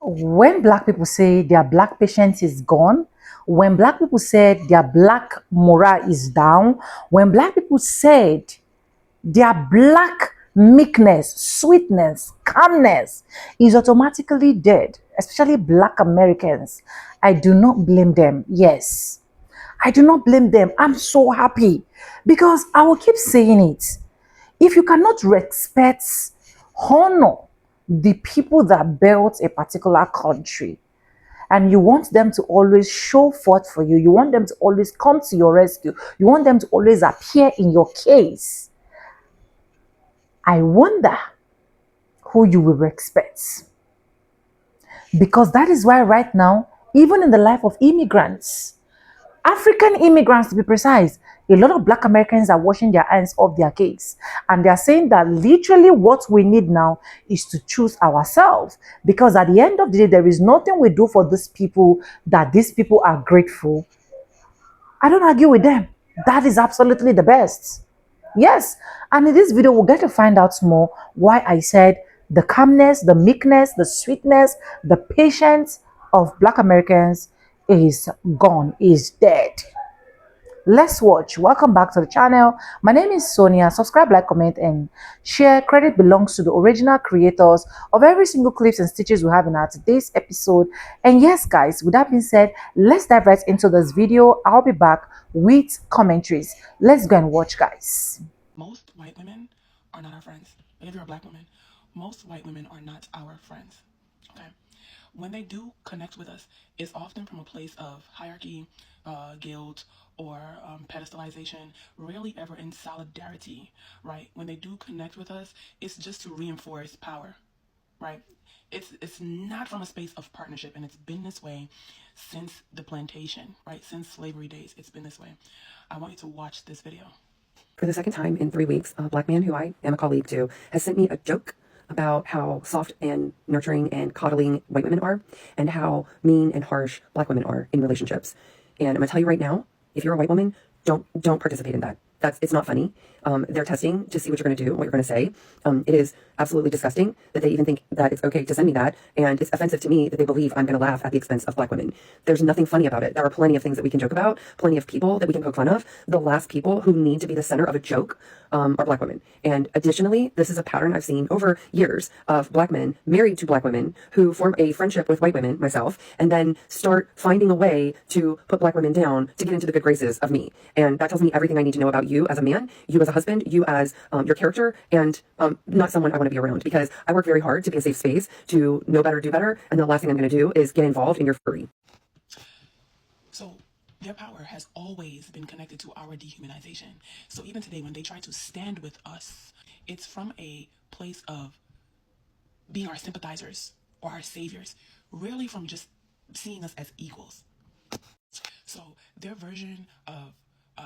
When black people say their black patience is gone, when black people said their black morale is down, when black people said their black meekness, sweetness, calmness is automatically dead, especially black Americans, I do not blame them. Yes, I do not blame them. I'm so happy because I will keep saying it. If you cannot respect, honor the people that built a particular country, and you want them to always show forth for you, you want them to always come to your rescue, you want them to always appear in your case, I wonder who you will respect. Because that is why right now, even in the life of immigrants, African immigrants to be precise, a lot of black Americans are washing their hands off their case. And they're saying that literally what we need now is to choose ourselves. Because at the end of the day, there is nothing we do for these people that these people are grateful. I don't argue with them. That is absolutely the best. Yes. And in this video, we'll get to find out more why I said the calmness, the meekness, the sweetness, the patience of black Americans is gone, is dead. Let's watch. Welcome back to the channel. My name is Sonia. Subscribe, like, comment, and share. Credit belongs to the original creators of every single clips and stitches we have in our today's episode. And yes, guys, with that being said, let's dive right into this video. I'll be back with commentaries. Let's go and watch, guys. Most white women are not our friends. Like if you're a black woman, most white women are not our friends. Okay? When they do connect with us, it's often from a place of hierarchy, guilt, or pedestalization, rarely ever in solidarity, right? When they do connect with us, it's just to reinforce power, right? It's not from a space of partnership, and it's been this way since the plantation, right? Since slavery days, it's been this way. I want you to watch this video. For the second time in 3 weeks, a black man who I am a colleague to has sent me a joke about how soft and nurturing and coddling white women are and how mean and harsh black women are in relationships. And I'm going to tell you right now, if you're a white woman, don't participate in that. It's not funny. They're testing to see what you're going to do, what you're going to say. It is absolutely disgusting that they even think that it's okay to send me that. And it's offensive to me that they believe I'm going to laugh at the expense of black women. There's nothing funny about it. There are plenty of things that we can joke about, plenty of people that we can poke fun of. The last people who need to be the center of a joke are black women. And additionally, this is a pattern I've seen over years of black men married to black women who form a friendship with white women, myself, and then start finding a way to put black women down to get into the good graces of me. And that tells me everything I need to know about you as a man, you as a husband, you as your character, and not someone I want to be around, because I work very hard to be a safe space, to know better, do better, and the last thing I'm going to do is get involved in your furry. So their power has always been connected to our dehumanization. So even today, when they try to stand with us, it's from a place of being our sympathizers or our saviors, rarely from just seeing us as equals. So their version of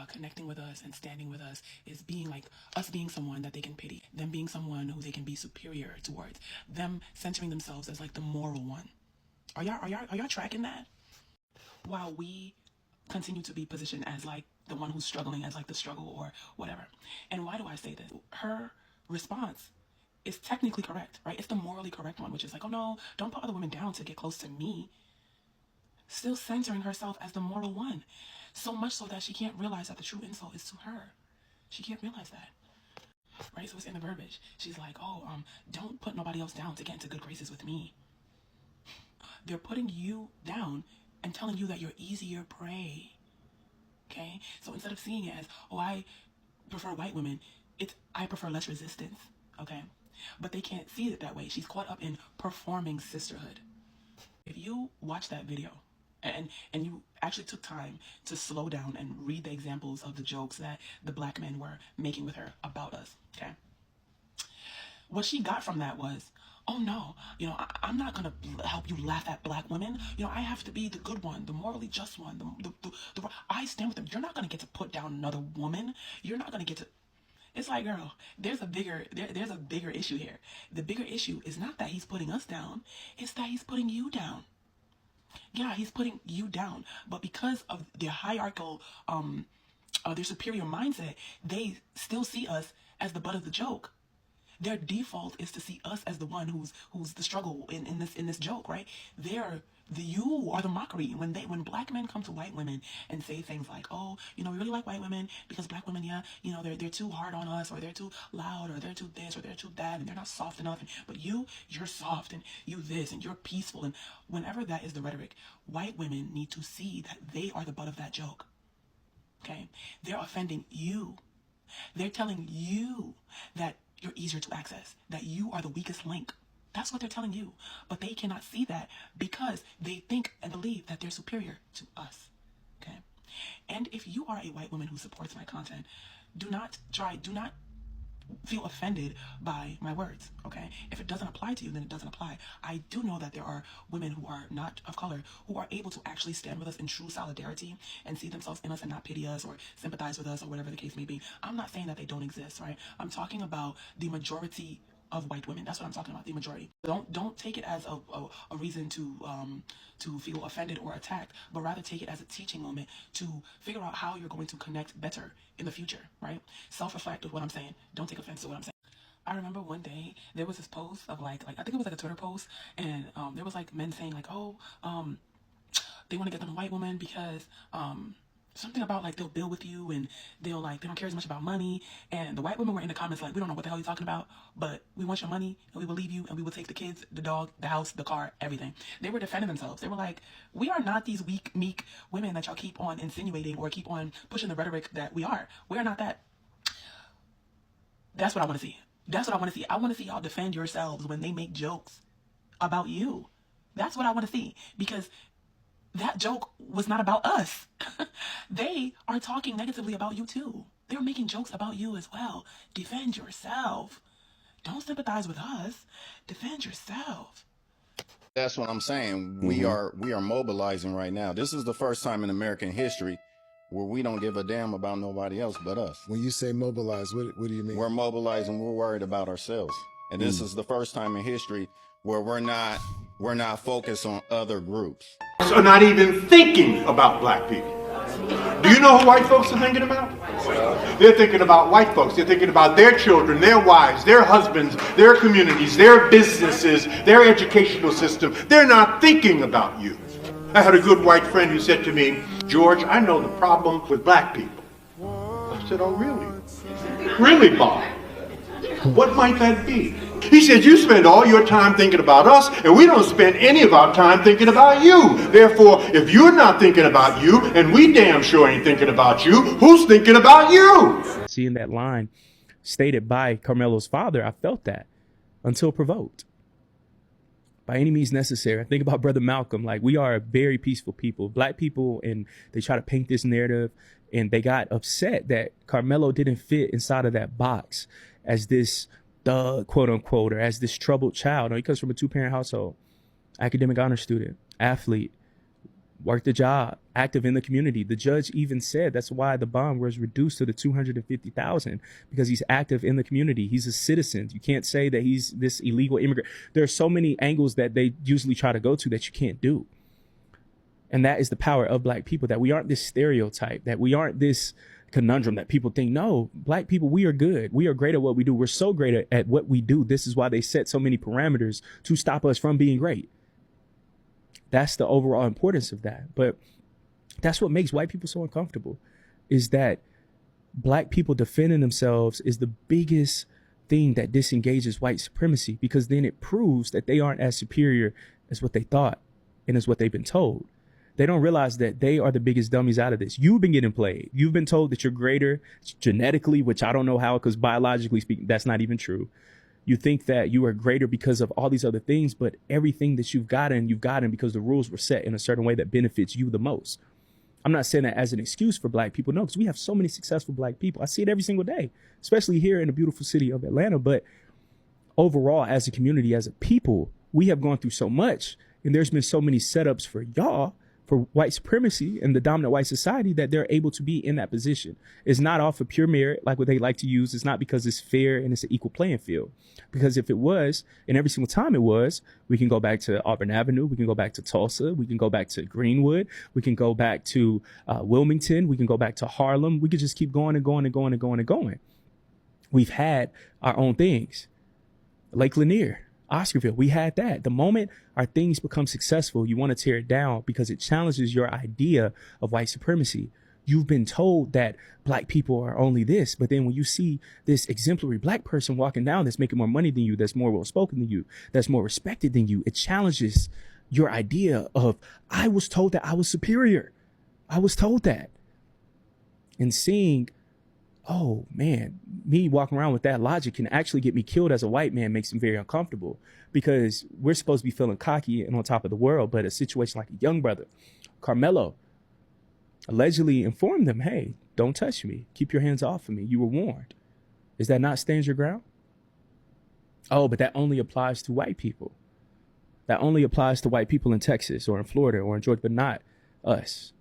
connecting with us and standing with us is being like us being someone that they can pity, them being someone who they can be superior towards, them centering themselves as like the moral one. Are y'all tracking that? While we continue to be positioned as like the one who's struggling, as like the struggle or whatever. And why do I say this? Her response is technically correct, right? It's the morally correct one, which is like, oh no, don't put other women down to get close to me. Still centering herself as the moral one. So much so that she can't realize that the true insult is to her. She can't realize that. Right? So it's in the verbiage. She's like, oh, don't put nobody else down to get into good graces with me. They're putting you down and telling you that you're easier prey. Okay? So instead of seeing it as, oh, I prefer white women, it's I prefer less resistance. Okay? But they can't see it that way. She's caught up in performing sisterhood. If you watch that video and you actually took time to slow down and read the examples of the jokes that the black men were making with her about us, okay? What she got from that was, oh no, I'm not gonna help you laugh at black women. I have to be the good one, the morally just one. I stand with them. You're not gonna get to put down another woman. You're not gonna get to. It's like, girl, there's a bigger issue here. The bigger issue is not that he's putting us down. It's that he's putting you down. Yeah, he's putting you down. But because of their hierarchical, their superior mindset, they still see us as the butt of the joke. Their default is to see us as the one who's the struggle in this joke, right? You are the mockery. When black men come to white women and say things like, oh, we really like white women because black women, yeah, they're too hard on us, or they're too loud, or they're too this, or they're too that, and they're not soft enough. But you're soft, and you this, and you're peaceful. And whenever that is the rhetoric, white women need to see that they are the butt of that joke. Okay? They're offending you. They're telling you that you're easier to access, that you are the weakest link. That's what they're telling you. But they cannot see that because they think and believe that they're superior to us. Okay? And if you are a white woman who supports my content, do not feel offended by my words, okay? If it doesn't apply to you, then it doesn't apply. I do know that there are women who are not of color who are able to actually stand with us in true solidarity and see themselves in us and not pity us or sympathize with us or whatever the case may be. I'm not saying that they don't exist, right? I'm talking about the majority of white women. That's what I'm talking about, the majority. Don't take it as a reason to feel offended or attacked, but rather take it as a teaching moment to figure out how you're going to connect better in the future, right? Self-reflect with what I'm saying. Don't take offense to what I'm saying. I remember one day there was this post of like I think it was like a Twitter post, and there was like men saying like, oh, they want to get them a white woman because something about like they'll build with you and they don't care as much about money. And the white women were in the comments like, we don't know what the hell you're talking about, but we want your money and we will leave you and we will take the kids, the dog, the house, the car, everything. They were defending themselves. They were like, we are not these weak, meek women that y'all keep on insinuating or keep on pushing the rhetoric that we are. We are not that. That's what I want to see. That's what I want to see. I want to see y'all defend yourselves when they make jokes about you. That's what I want to see, because that joke was not about us. They are talking negatively about you too. They're making jokes about you as well. Defend yourself. Don't sympathize with us. Defend yourself. That's what I'm saying. We are mobilizing right now. This is the first time in American history where we don't give a damn about nobody else but us. When you say mobilize, what do you mean? We're mobilizing. We're worried about ourselves, and this is the first time in history where we're not focused on other groups. Are not even thinking about black people. Do you know who white folks are thinking about? They're thinking about white folks. They're thinking about their children, their wives, their husbands, their communities, their businesses, their educational system. They're not thinking about you. I had a good white friend who said to me, George, I know the problem with black people. I said, oh, really? Really, Bob? What might that be? He said, you spend all your time thinking about us, and we don't spend any of our time thinking about you. Therefore, if you're not thinking about you, and we damn sure ain't thinking about you, who's thinking about you? Seeing that line stated by Carmelo's father, I felt that until provoked. By any means necessary. I think about Brother Malcolm. Like, we are a very peaceful people, black people, and they try to paint this narrative, and they got upset that Carmelo didn't fit inside of that box as this thug, quote unquote, or as this troubled child. No, he comes from a 2-parent household, academic honor student, athlete, worked a job, active in the community. The judge even said that's why the bond was reduced to the $250,000, because he's active in the community. He's a citizen. You can't say that he's this illegal immigrant. There are so many angles that they usually try to go to that you can't do. And that is the power of black people, that we aren't this stereotype, that we aren't this conundrum that people think, no, black people, we are good. We are great at what we do. We're so great at what we do. This is why they set so many parameters to stop us from being great. That's the overall importance of that. But that's what makes white people so uncomfortable, is that black people defending themselves is the biggest thing that disengages white supremacy, because then it proves that they aren't as superior as what they thought and as what they've been told. They don't realize that they are the biggest dummies out of this. You've been getting played. You've been told that you're greater genetically, which I don't know how, because biologically speaking, that's not even true. You think that you are greater because of all these other things, but everything that you've gotten because the rules were set in a certain way that benefits you the most. I'm not saying that as an excuse for black people. No, because we have so many successful black people. I see it every single day, especially here in the beautiful city of Atlanta. But overall, as a community, as a people, we have gone through so much, and there's been so many setups for y'all, for white supremacy and the dominant white society, that they're able to be in that position. It's not off of pure merit like what they like to use. It's not because it's fair and it's an equal playing field. Because if it was, and every single time it was, we can go back to Auburn Avenue, we can go back to Tulsa, we can go back to Greenwood, we can go back to Wilmington, we can go back to Harlem. We could just keep going and going and going and going and going. We've had our own things. Lake Lanier, Oscarville, we had that. The moment our things become successful, you want to tear it down because it challenges your idea of white supremacy. You've been told that black people are only this, but then when you see this exemplary black person walking down that's making more money than you, that's more well-spoken than you, that's more respected than you, it challenges your idea of, I was told that I was superior. I was told that. And seeing, oh man, me walking around with that logic can actually get me killed as a white man makes me very uncomfortable, because we're supposed to be feeling cocky and on top of the world. But a situation like a young brother, Carmelo, allegedly informed them, hey, don't touch me. Keep your hands off of me. You were warned. Is that not stand your ground? Oh, but that only applies to white people. That only applies to white people in Texas or in Florida or in Georgia, but not us.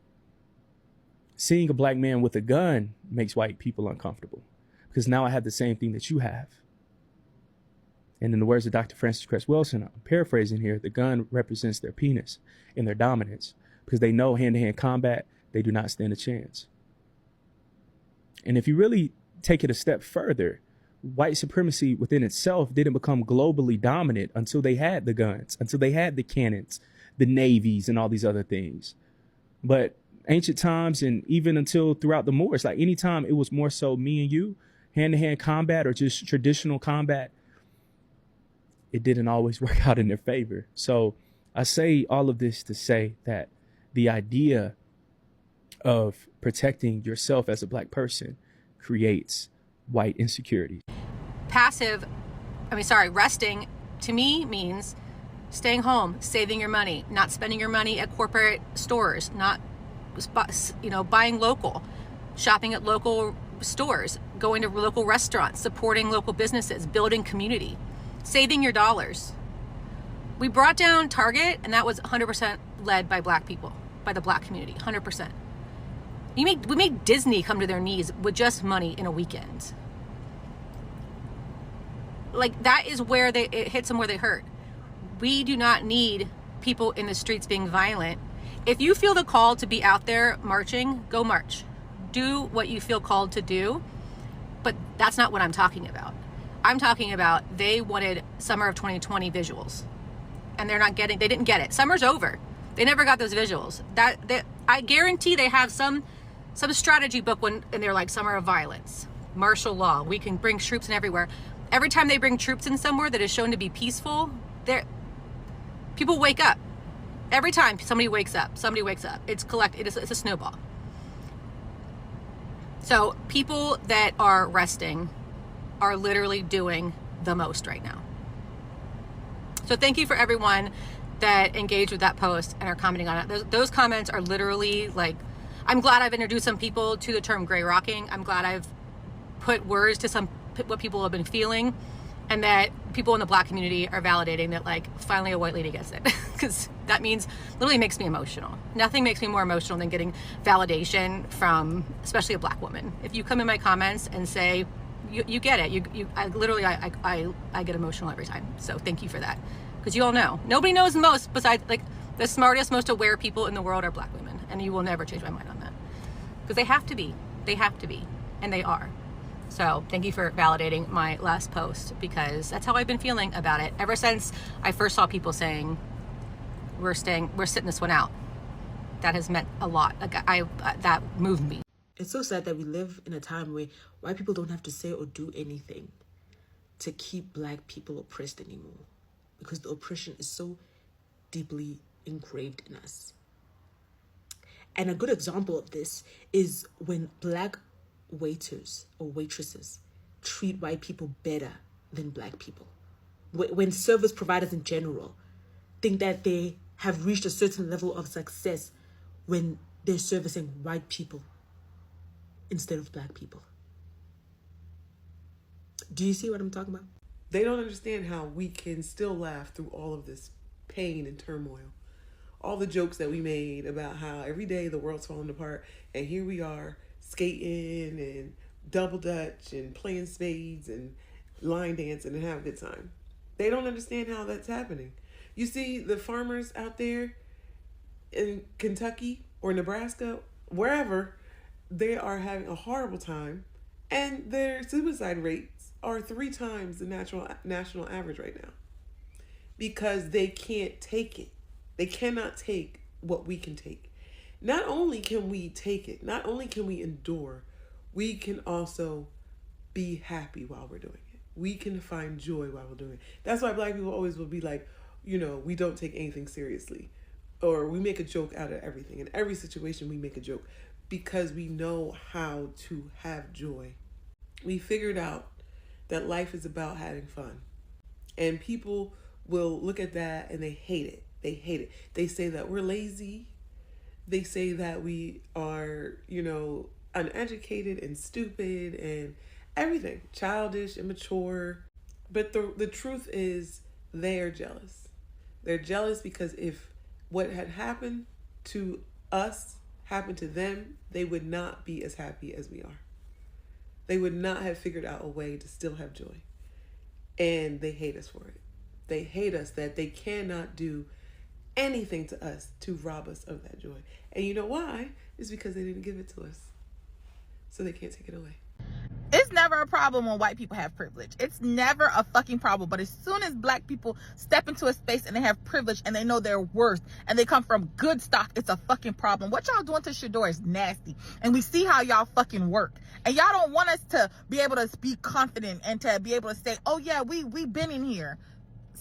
Seeing a black man with a gun makes white people uncomfortable, because now I have the same thing that you have. And in the words of Dr. Francis Cress Wilson, I'm paraphrasing here, the gun represents their penis and their dominance, because they know hand-to-hand combat, they do not stand a chance. And if you really take it a step further, white supremacy within itself didn't become globally dominant until they had the guns, until they had the cannons, the navies, and all these other things. But ancient times, and even until throughout the Moors, like anytime it was more so me and you, hand-to-hand combat or just traditional combat, it didn't always work out in their favor. So I say all of this to say that the idea of protecting yourself as a black person creates white insecurity. Resting to me means staying home, saving your money, not spending your money at corporate stores, not, buying local, shopping at local stores, going to local restaurants, supporting local businesses, building community, saving your dollars. We brought down Target, and that was 100% led by black people, by the black community, 100%. We made Disney come to their knees with just money in a weekend. Like, that is where it hits them where they hurt. We do not need people in the streets being violent. If you feel the call to be out there marching, go march. Do what you feel called to do. But that's not what I'm talking about. I'm talking about they wanted summer of 2020 visuals. And they didn't get it. Summer's over. They never got those visuals. I guarantee they have some strategy book and they're like, summer of violence, martial law, we can bring troops in everywhere. Every time they bring troops in somewhere that is shown to be peaceful, people wake up. Every time somebody wakes up. It's a snowball. So people that are resting are literally doing the most right now. So thank you for everyone that engaged with that post and are commenting on it. Those comments are literally like, I'm glad I've introduced some people to the term gray rocking. I'm glad I've put words to what people have been feeling, and that people in the black community are validating that, like, finally a white lady gets it. Because that literally makes me emotional. Nothing makes me more emotional than getting validation from, especially a black woman. If you come in my comments and say, you get it, I get emotional every time. So thank you for that. Because you all know, nobody knows most besides, like, the smartest, most aware people in the world are black women. And you will never change my mind on that. Because they have to be. And they are. So thank you for validating my last post, because that's how I've been feeling about it ever since I first saw people saying, we're sitting this one out. That has meant a lot. Like, that moved me. It's so sad that we live in a time where white people don't have to say or do anything to keep black people oppressed anymore, because the oppression is so deeply engraved in us. And a good example of this is when black waiters or waitresses treat white people better than black people. When service providers in general think that they have reached a certain level of success when they're servicing white people instead of black people. Do you see what I'm talking about? They don't understand how we can still laugh through all of this pain and turmoil. All the jokes that we made about how every day the world's falling apart, and here we are skating and double dutch and playing spades and line dancing and having a good time. They don't understand how that's happening. You see the farmers out there in Kentucky or Nebraska, wherever, they are having a horrible time, and their suicide rates are 3 times the national average right now, because they can't take it. They cannot take what we can take. Not only can we take it, not only can we endure, we can also be happy while we're doing it. We can find joy while we're doing it. That's why Black people always will be like, we don't take anything seriously, or we make a joke out of everything. In every situation, we make a joke because we know how to have joy. We figured out that life is about having fun. And people will look at that and they hate it. They hate it. They say that we're lazy. They say that we are, uneducated and stupid and everything, childish, immature. But the truth is, they are jealous. They're jealous because if what had happened to us happened to them, they would not be as happy as we are. They would not have figured out a way to still have joy. And they hate us for it. They hate us that they cannot do anything to us to rob us of that joy. And you know why? It's because they didn't give it to us. So they can't take it away. It's never a problem when white people have privilege. It's never a fucking problem. But as soon as Black people step into a space and they have privilege and they know their worth and they come from good stock, it's a fucking problem. What y'all doing to Shador is nasty. And we see how y'all fucking work. And y'all don't want us to be able to be confident and to be able to say, oh yeah, we been in here.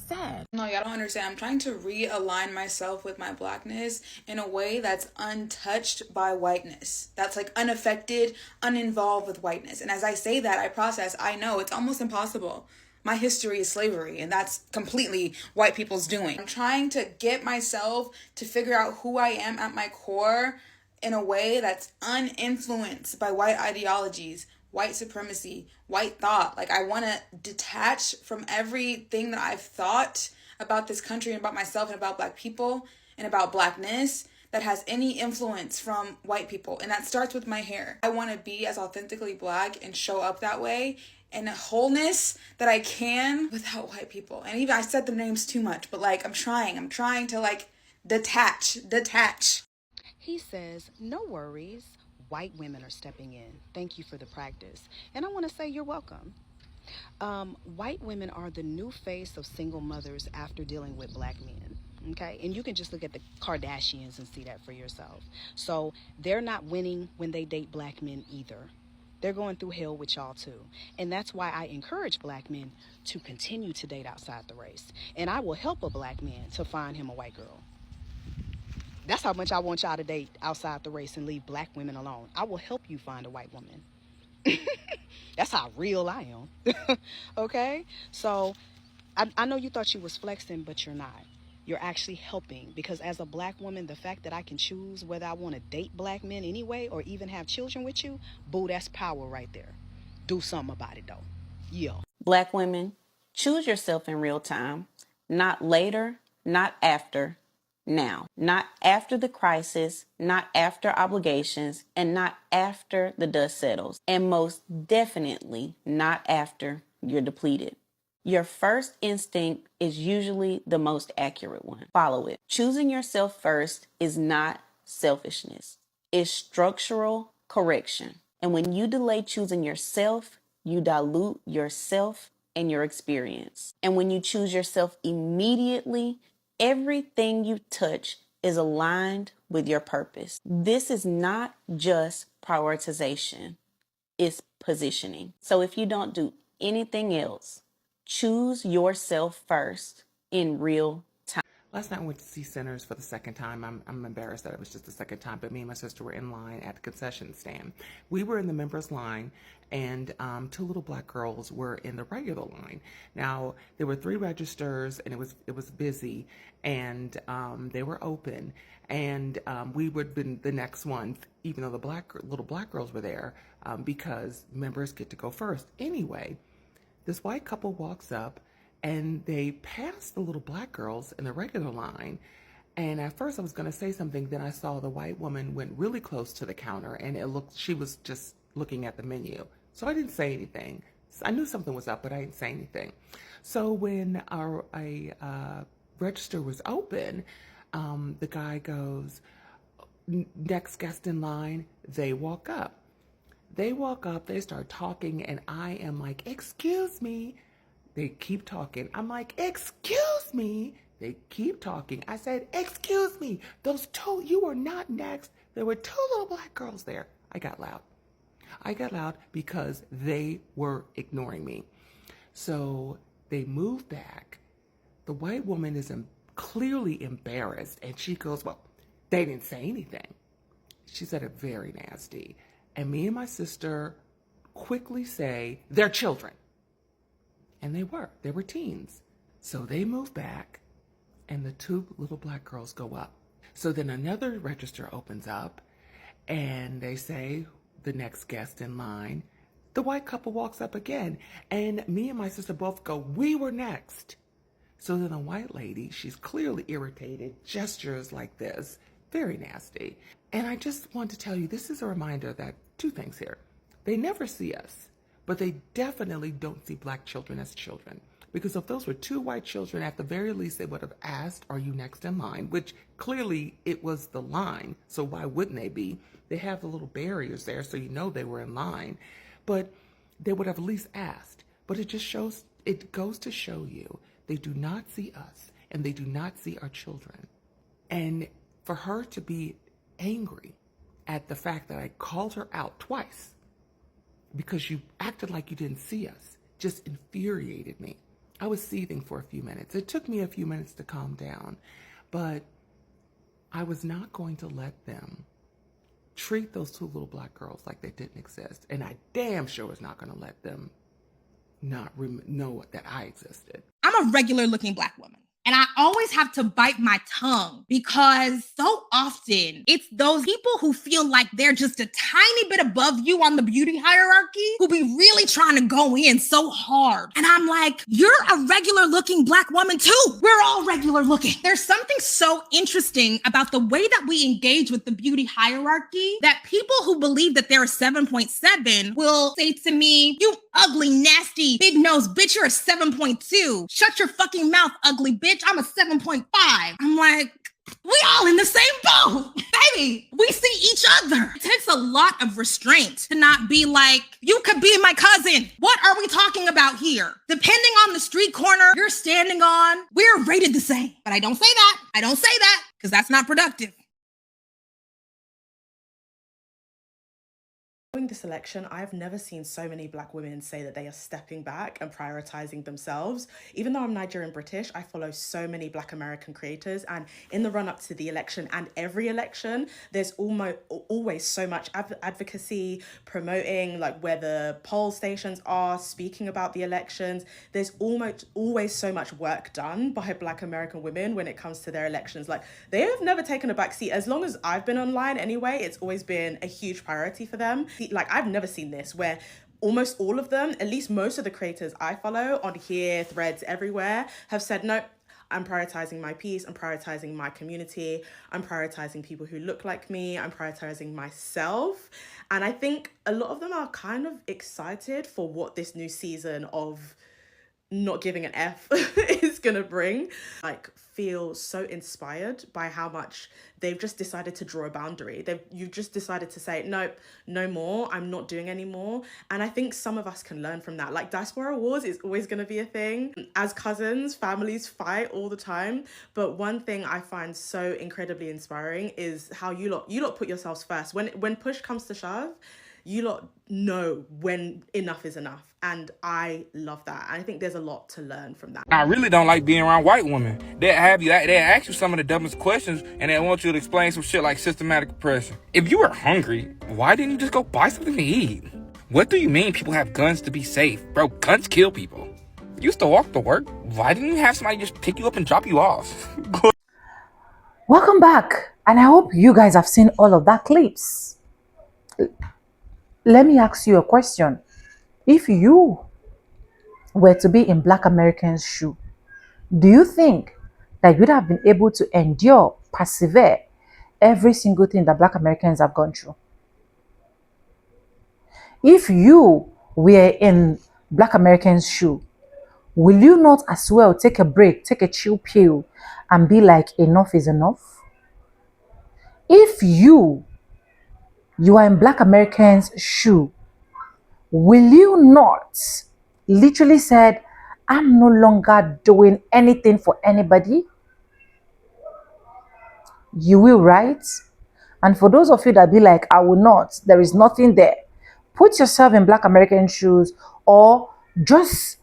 Sad. No, y'all don't understand. I'm trying to realign myself with my Blackness in a way that's untouched by whiteness. That's like unaffected, uninvolved with whiteness. And as I say that, I process, I know it's almost impossible. My history is slavery, and that's completely white people's doing. I'm trying to get myself to figure out who I am at my core in a way that's uninfluenced by white ideologies, white supremacy, white thought. Like, I want to detach from everything that I've thought about this country and about myself and about Black people and about Blackness that has any influence from white people. And that starts with my hair. I want to be as authentically Black and show up that way in a wholeness that I can without white people. And even I said the names too much, but like, I'm trying to like detach. He says, no worries. White women are stepping in. Thank you for the practice. And I want to say you're welcome. White women are the new face of single mothers after dealing with Black men. Okay, and you can just look at the Kardashians and see that for yourself. So they're not winning when they date Black men either. They're going through hell with y'all too. And that's why I encourage Black men to continue to date outside the race. And I will help a Black man to find him a white girl. That's how much I want y'all to date outside the race and leave Black women alone. I will help you find a white woman. That's how real I am. Okay? So I know you thought you was flexing, but you're not. You're actually helping, because as a Black woman, the fact that I can choose whether I want to date Black men anyway or even have children with you, boo, that's power right there. Do something about it though. Yeah. Black women, choose yourself in real time, not later, not after, now. Not after the crisis, not after obligations, and not after the dust settles. And most definitely not after you're depleted. Your first instinct is usually the most accurate one. Follow it. Choosing yourself first is not selfishness. It's structural correction. And when you delay choosing yourself, you dilute yourself and your experience. And when you choose yourself immediately, everything you touch is aligned with your purpose. This is not just prioritization, it's positioning. So if you don't do anything else, choose yourself first in real time. Last night I went to see Sinners for the second time. I'm embarrassed that it was just the second time, but me and my sister were in line at the concession stand. We were in the members line, and 2 little Black girls were in the regular line. Now, there were 3 registers, and it was busy, and they were open, and we would have been the next ones, even though the little black girls were there, because members get to go first. Anyway, this white couple walks up, and they passed the little Black girls in the regular line. And at first I was going to say something. Then I saw the white woman went really close to the counter, and she was just looking at the menu. So I didn't say anything. I knew something was up, but I didn't say anything. So when a register was open, the guy goes, next guest in line, they walk up. They walk up, they start talking, and I am like, excuse me. They keep talking. I'm like, excuse me. They keep talking. I said, excuse me. Those two, you were not next. There were two little black girls there. I got loud. I got loud because they were ignoring me. So they move back. The white woman is clearly embarrassed, and she goes, well, they didn't say anything. She said it very nasty. And me and my sister quickly say, they're children. And they were teens. So they move back, and the two little black girls go up. So then another register opens up, and they say, the next guest in line, the white couple walks up again, and me and my sister both go, we were next. So then the white lady, she's clearly irritated, gestures like this, very nasty. And I just want to tell you, this is a reminder that two things here. They never see us, but they definitely don't see black children as children. Because if those were two white children, at the very least, they would have asked, are you next in line? Which clearly it was the line, so why wouldn't they be? They have the little barriers there, so you know they were in line. But they would have at least asked. But it goes to show you, they do not see us, and they do not see our children. And for her to be angry at the fact that I called her out twice because you acted like you didn't see us just infuriated me. I was seething for a few minutes. It took me a few minutes to calm down, but I was not going to let them treat those two little black girls like they didn't exist. And I damn sure was not going to let them not know that I existed. I'm a regular looking black woman. And I always have to bite my tongue because so often it's those people who feel like they're just a tiny bit above you on the beauty hierarchy who be really trying to go in so hard. And I'm like, you're a regular looking black woman too. We're all regular looking. There's something so interesting about the way that we engage with the beauty hierarchy that people who believe that they're a 7.7 will say to me, you ugly, nasty, big nose bitch, you're a 7.2. Shut your fucking mouth, ugly bitch. I'm a 7.5. I'm like, we all in the same boat. Baby, we see each other. It takes a lot of restraint to not be like, you could be my cousin. What are we talking about here? Depending on the street corner you're standing on, we're rated the same. But I don't say that. I don't say that because that's not productive. During this election, I've never seen so many black women say that they are stepping back and prioritizing themselves. Even though I'm Nigerian British, I follow so many black American creators, and in the run up to the election and every election, there's always so much advocacy, promoting like where the poll stations are, speaking about the elections. There's always so much work done by black American women when it comes to their elections. Like, they have never taken a backseat. As long as I've been online anyway, it's always been a huge priority for them. Like, I've never seen this where almost all of them, at least most of the creators I follow on here, threads, everywhere, have said, no, I'm prioritizing my peace, I'm prioritizing my community, I'm prioritizing people who look like me, I'm prioritizing myself. And I think a lot of them are kind of excited for what this new season of not giving an F is gonna bring. Like, feel so inspired by how much they've just decided to draw a boundary. You've just decided to say, nope, no more, I'm not doing anymore. And I think some of us can learn from that. Like, diaspora wars is always gonna be a thing. As cousins, families fight all the time. But one thing I find so incredibly inspiring is how you lot put yourselves first. When push comes to shove, you lot know when enough is enough. And I love that. And I think there's a lot to learn from that. I really don't like being around white women. They ask you some of the dumbest questions, and they want you to explain some shit like systematic oppression. If you were hungry, why didn't you just go buy something to eat? What do you mean people have guns to be safe? Bro, guns kill people. You used to walk to work. Why didn't you have somebody just pick you up and drop you off? Welcome back, and I hope you guys have seen all of that clips. Let me ask you a question. If you were to be in Black Americans' shoe, do you think that you would have been able to endure, persevere every single thing that Black Americans have gone through? If you were in Black Americans' shoe, will you not as well take a break, take a chill pill, and be like, enough is enough? If you are in Black Americans' shoe, will you not literally said, I'm no longer doing anything for anybody? You will, right? And for those of you that be like, I will not, there is nothing there. Put yourself in Black American shoes, or just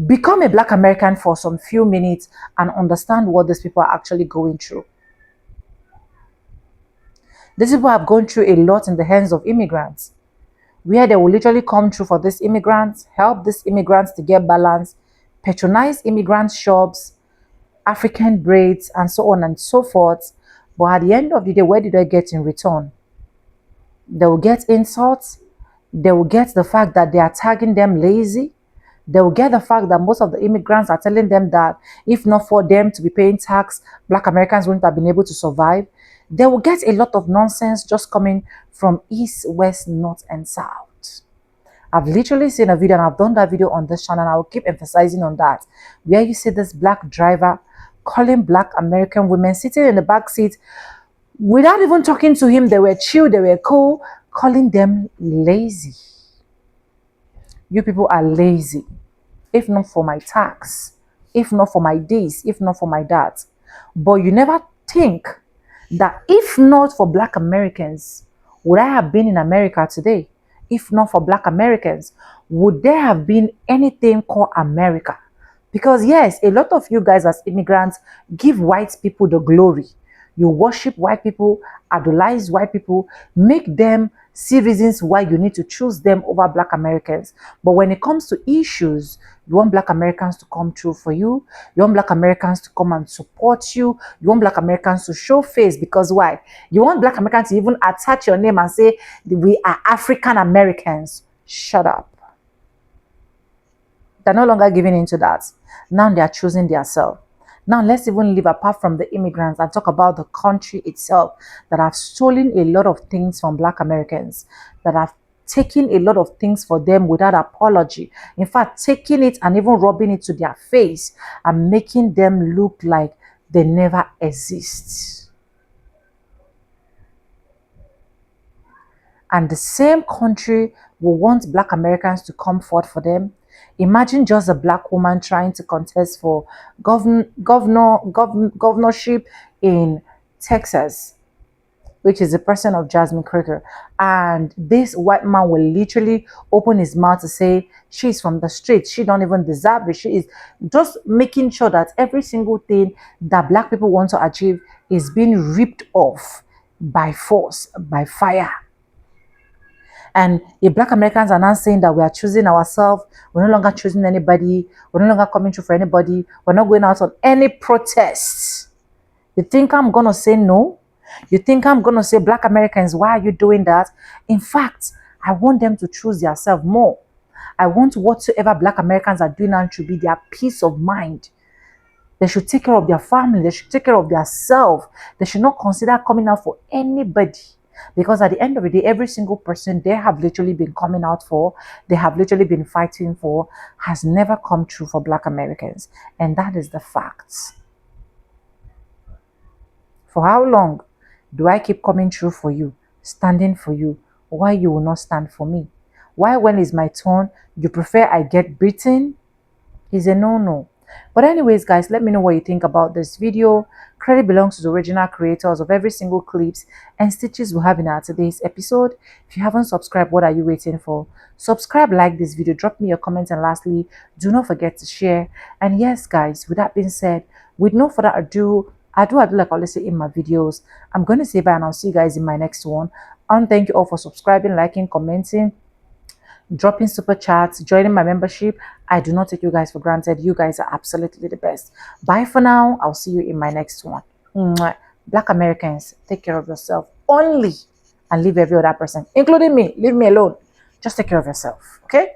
become a Black American for some few minutes and understand what these people are actually going through. These people have gone through a lot in the hands of immigrants, where they will literally come through for these immigrants, help these immigrants to get balance, patronize immigrant shops, African braids, and so on and so forth. But at the end of the day, where did they get in return? They will get insults. They will get the fact that they are tagging them lazy. They will get the fact that most of the immigrants are telling them that if not for them to be paying tax, Black Americans wouldn't have been able to survive. They will get a lot of nonsense just coming from east, west, north, and south. I've literally seen a video, and I've done that video on this channel, and I will keep emphasizing on that, where you see this Black driver calling Black American women sitting in the back seat without even talking to him. They were chill, they were cool, calling them lazy. You people are lazy. If not for my tax, if not for my this, if not for my that. But you never think that if not for Black Americans, would I have been in America today? If not for Black Americans, would there have been anything called America? Because yes, a lot of you guys as immigrants give white people the glory. You worship white people, idolize white people, make them see reasons why you need to choose them over Black Americans. But when it comes to issues, you want Black Americans to come through for you. You want Black Americans to come and support you. You want Black Americans to show face, because why? You want Black Americans to even attach your name and say, we are African Americans. Shut up. They're no longer giving into that. Now they are choosing themselves. Now let's even leave apart from the immigrants and talk about the country itself that have stolen a lot of things from Black Americans, that have taken a lot of things for them without apology. In fact, taking it and even rubbing it to their face and making them look like they never exist. And the same country will want Black Americans to come forth for them. Imagine just a Black woman trying to contest for governorship in Texas, which is the person of Jasmine Crocker. And this white man will literally open his mouth to say, she's from the streets, she don't even deserve it. She is just making sure that every single thing that Black people want to achieve is being ripped off by force, by fire. And if Black Americans are now saying that we are choosing ourselves, we're no longer choosing anybody, we're no longer coming through for anybody, we're not going out on any protests, you think I'm going to say no? You think I'm going to say, Black Americans, why are you doing that? In fact, I want them to choose themselves more. I want whatsoever Black Americans are doing now to be their peace of mind. They should take care of their family. They should take care of themselves. They should not consider coming out for anybody. Because at the end of the day, every single person they have literally been coming out for, they have literally been fighting for, has never come true for Black Americans. And that is the facts. For how long do I keep coming true for you, standing for you, why you will not stand for me? Why when it's my turn, you prefer I get beaten? Is a no-no. But anyways, guys, let me know what you think about this video. Credit belongs to the original creators of every single clips and stitches we have in our today's episode. If you haven't subscribed, what are you waiting for? Subscribe, like this video, drop me your comments, and lastly, do not forget to share. And yes, guys, with that being said, with no further ado, I do like I always say in my videos, I'm going to say bye and I'll see you guys in my next one. And thank you all for subscribing, liking, commenting, dropping super chats, joining my membership. I do not take you guys for granted. You guys are absolutely the best. Bye for now. I'll see you in my next one. Mwah. Black Americans, take care of yourself only and leave every other person, including me. Leave me alone. Just take care of yourself. Okay?